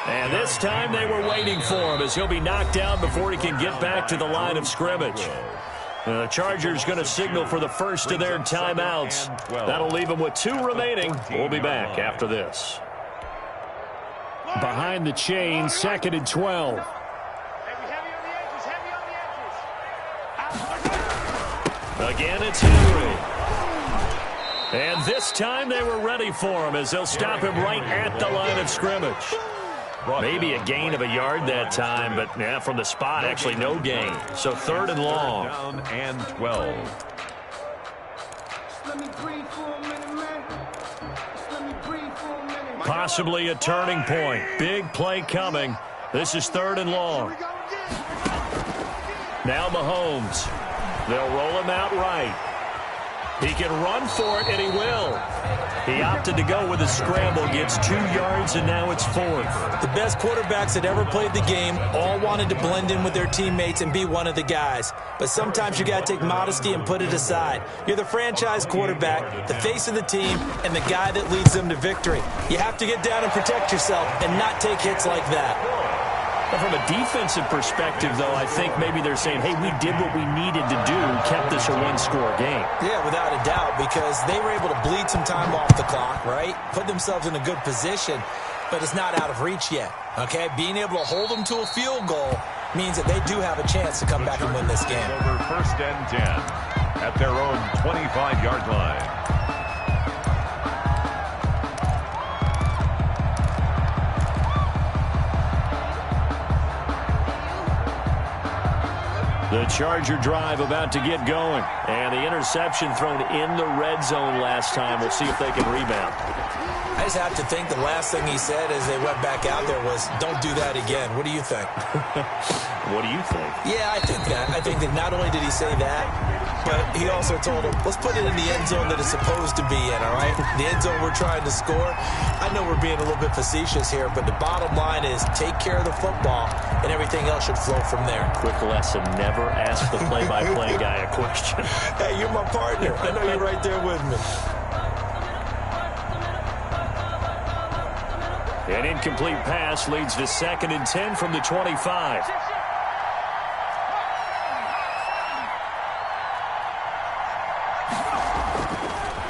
And this time they were waiting for him as he'll be knocked down before he can get back to the line of scrimmage. The Chargers going to signal for the first of their timeouts. That'll leave them with 2 remaining. We'll be back after this. Behind the chain, 2nd and 12. Again, it's Henry. And this time they were ready for him as they'll stop him right at the line of scrimmage. Maybe a gain of a yard that time, but yeah, from the spot, actually no gain. So 3rd and long. Down and 12. Possibly a turning point. Big play coming. This is 3rd and long. Now Mahomes. They'll roll him out right. He can run for it, and he will. He opted to go with a scramble, gets 2 yards, and now it's 4th. The best quarterbacks that ever played the game all wanted to blend in with their teammates and be one of the guys. But sometimes you got to take modesty and put it aside. You're the franchise quarterback, the face of the team, and the guy that leads them to victory. You have to get down and protect yourself and not take hits like that. From a defensive perspective, though, I think maybe they're saying, hey, we did what we needed to do, kept this a 1-score game. Yeah, without a doubt, because they were able to bleed some time off the clock, right? Put themselves in a good position, but it's not out of reach yet, okay? Being able to hold them to a field goal means that they do have a chance to come back and win this game. Over 1st and 10 at their own 25-yard line. The Charger drive about to get going. And the interception thrown in the red zone last time. We'll see if they can rebound. I just have to think the last thing he said as they went back out there was, don't do that again. What do you think? What do you think? Yeah, I think that. I think that not only did he say that, but he also told him, let's put it in the end zone that it's supposed to be in, all right? The end zone we're trying to score. I know we're being a little bit facetious here, but the bottom line is take care of the football, and everything else should flow from there. Quick lesson, never ask the play-by-play guy a question. Hey, you're my partner. I know you're right there with me. An incomplete pass leads to 2nd and 10 from the 25.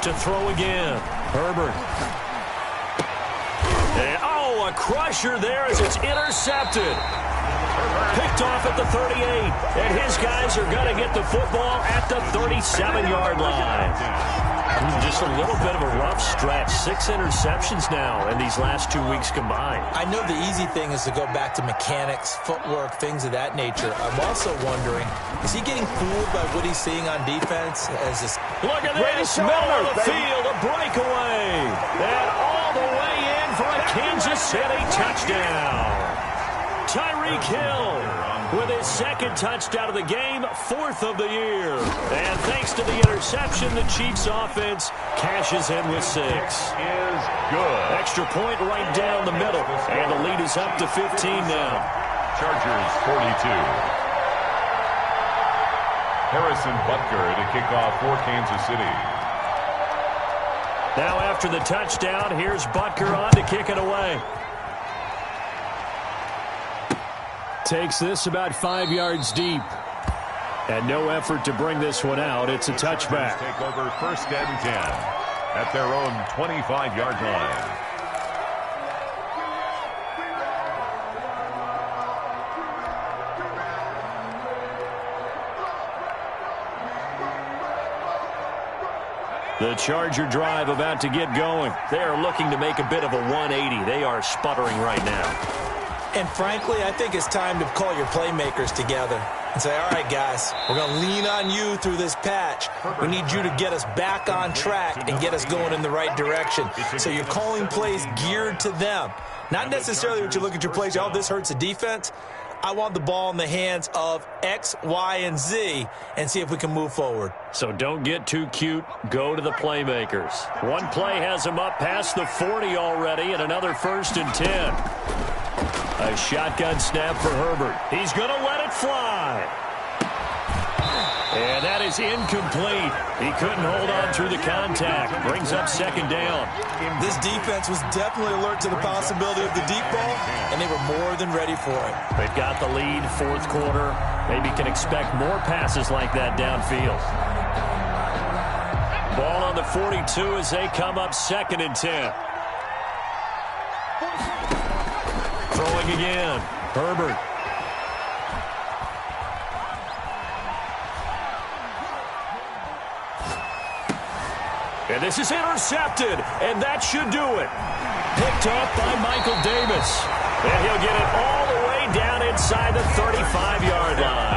To throw again. Herbert. And, a crusher there as it's intercepted. Picked off at the 38. And his guys are going to get the football at the 37-yard line. Just a little bit of a rough stretch. 6 interceptions now in these last 2 weeks combined. I know the easy thing is to go back to mechanics, footwork, things of that nature. I'm also wondering, is he getting fooled by what he's seeing on defense? As this Look at this, middle of the field, a breakaway. And all the way in for a Kansas City touchdown. Tyreek Hill with his 2nd touchdown of the game, 4th of the year. And thanks to the interception, the Chiefs offense cashes in with 6. Is good. Extra point right down the middle. And the lead is up to 15 now. Chargers 42. Harrison Butker to kick off for Kansas City. Now after the touchdown, here's Butker on to kick it away. Takes this about 5 yards deep. And no effort to bring this one out. It's a touchback. Take over 1st and 10 at their own 25-yard line. The Charger drive about to get going. They are looking to make a bit of a 180. They are sputtering right now. And frankly, I think it's time to call your playmakers together and say, all right, guys, we're going to lean on you through this patch. We need you to get us back on track and get us going in the right direction. So you're calling plays geared to them. Not necessarily what you look at your plays, oh, this hurts the defense. I want the ball in the hands of X, Y, and Z and see if we can move forward. So don't get too cute. Go to the playmakers. One play has him up past the 40 already, and another 1st and 10. A shotgun snap for Herbert. He's going to let it fly. And that is incomplete. He couldn't hold on through the contact. Brings up 2nd down. This defense was definitely alert to the possibility of the deep ball, and they were more than ready for it. They've got the lead, 4th quarter. Maybe can expect more passes like that downfield. Ball on the 42 as they come up 2nd and 10. Throwing again. Herbert. And this is intercepted, and that should do it. Picked up by Michael Davis. And he'll get it all the way down inside the 35-yard line.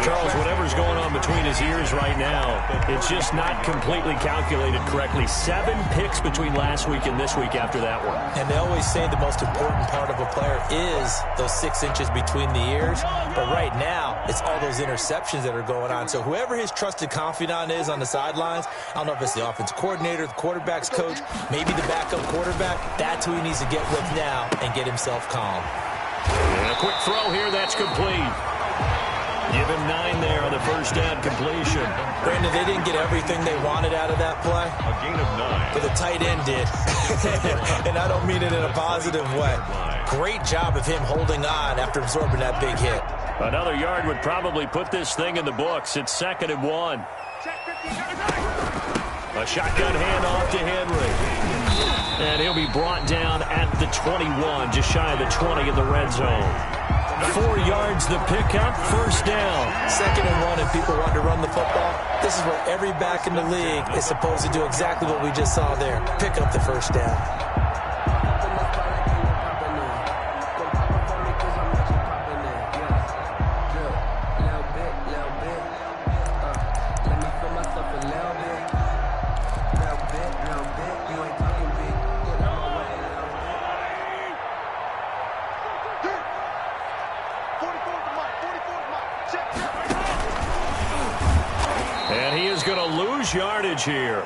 Charles, whatever's going on between his ears right now, it's just not completely calculated correctly. 7 picks between last week and this week after that one. And they always say the most important part of a player is those 6 inches between the ears. But right now, it's all those interceptions that are going on. So whoever his trusted confidant is on the sidelines, I don't know if it's the offensive coordinator, the quarterback's coach, maybe the backup quarterback, that's who he needs to get with now and get himself calm. And a quick throw here, that's complete. Give him 9 there on the 1st down completion. Brandon, they didn't get everything they wanted out of that play. A gain of 9. But the tight end did. And I don't mean it in a positive way. Great job of him holding on after absorbing that big hit. Another yard would probably put this thing in the books. It's 2nd and 1. A shotgun handoff to Henry. And he'll be brought down at the 21, just shy of the 20 in the red zone. 4 yards the pickup, 1st down. 2nd and 1, and people want to run the football. This is where every back in the league is supposed to do exactly what we just saw there. Pick up the 1st down. And he is going to lose yardage here.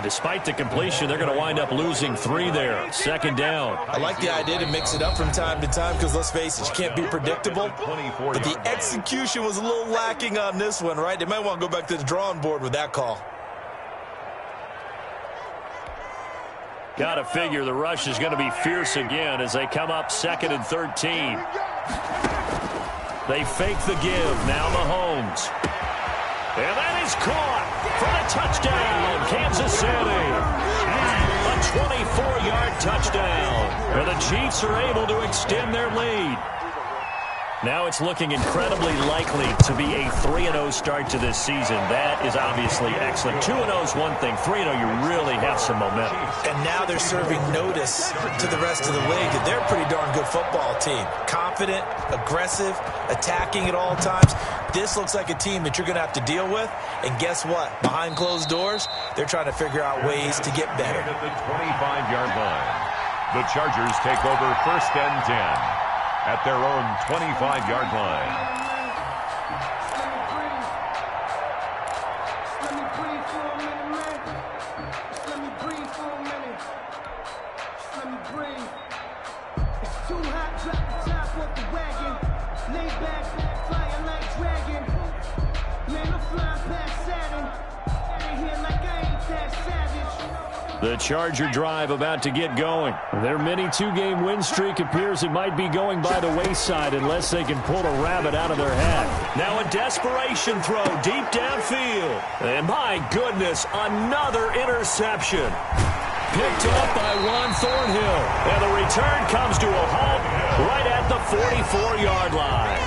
Despite the completion, they're going to wind up losing 3 there. Second down. I like the idea to mix it up from time to time because, let's face it, you can't be predictable. But the execution was a little lacking on this one, right? They might want to go back to the drawing board with that call. Got to figure the rush is going to be fierce again as they come up 2nd and 13. They fake the give. Now Mahomes. And that is caught for a touchdown, Kansas City. A 24-yard touchdown. Where the Chiefs are able to extend their lead. Now it's looking incredibly likely to be a 3-0 start to this season. That is obviously excellent. 2-0 is one thing. 3-0, you really have some momentum. And now they're serving notice to the rest of the league that they're a pretty darn good football team. Confident, aggressive, attacking at all times. This looks like a team that you're going to have to deal with. And guess what? Behind closed doors, they're trying to figure out ways to get better. At the 25-yard line, the Chargers take over 1st and 10. At their own 25-yard line. Let me breathe for a minute, man. Let me breathe for a minute. Let me breathe. It's too hot, drop the top off the wagon. Lay back, flying like dragon. Man, I'm flying past Saturn. Out of here like I ain't that savage. The Charger drive about to get going. Their mini 2-game win streak appears it might be going by the wayside unless they can pull a rabbit out of their hat. Now a desperation throw deep downfield. And my goodness, another interception. Picked up by Juan Thornhill. And the return comes to a halt right at the 44-yard line.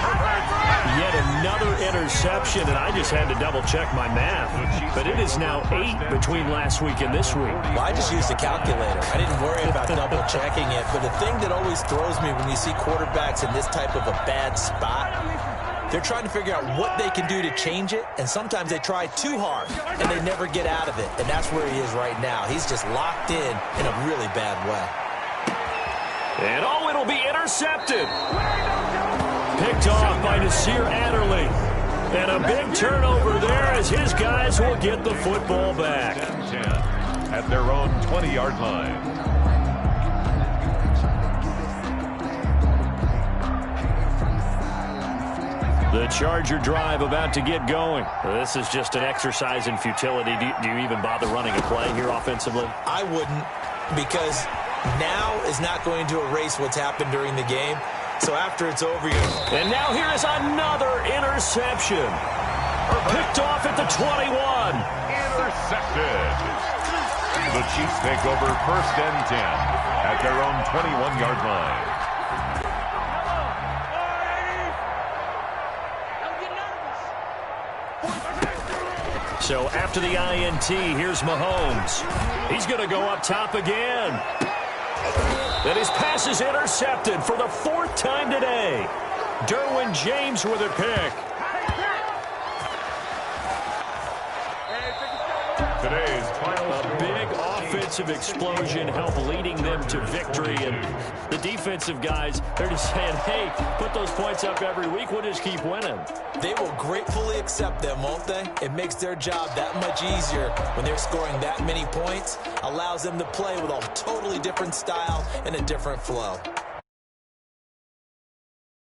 Yet another interception, and I just had to double-check my math. But it is now 8 between last week and this week. Well, I just used a calculator. I didn't worry about double-checking it. But the thing that always throws me when you see quarterbacks in this type of a bad spot, they're trying to figure out what they can do to change it, and sometimes they try too hard, and they never get out of it. And that's where he is right now. He's just locked in a really bad way. And it'll be intercepted. Picked off by Nasir Adderley. And a big turnover there as his guys will get the football back. At their own 20-yard line. The Charger drive about to get going. This is just an exercise in futility. Do you even bother running a play here offensively? I wouldn't, because now is not going to erase what's happened during the game. So after it's over, and now here is another interception. Picked off at the 21. Intercepted. The Chiefs take over 1st and 10 at their own 21-yard line. So after the INT, here's Mahomes. He's going to go up top again. And his pass is intercepted for the 4th time today. Derwin James with a pick. Today's final A big offensive explosion helped leading them to victory. And the defensive guys, they're just saying, hey, put those points up every week. We'll just keep winning. They will gratefully accept them, won't they? It makes their job that much easier when they're scoring that many points. Allows them to play with a totally different style and a different flow.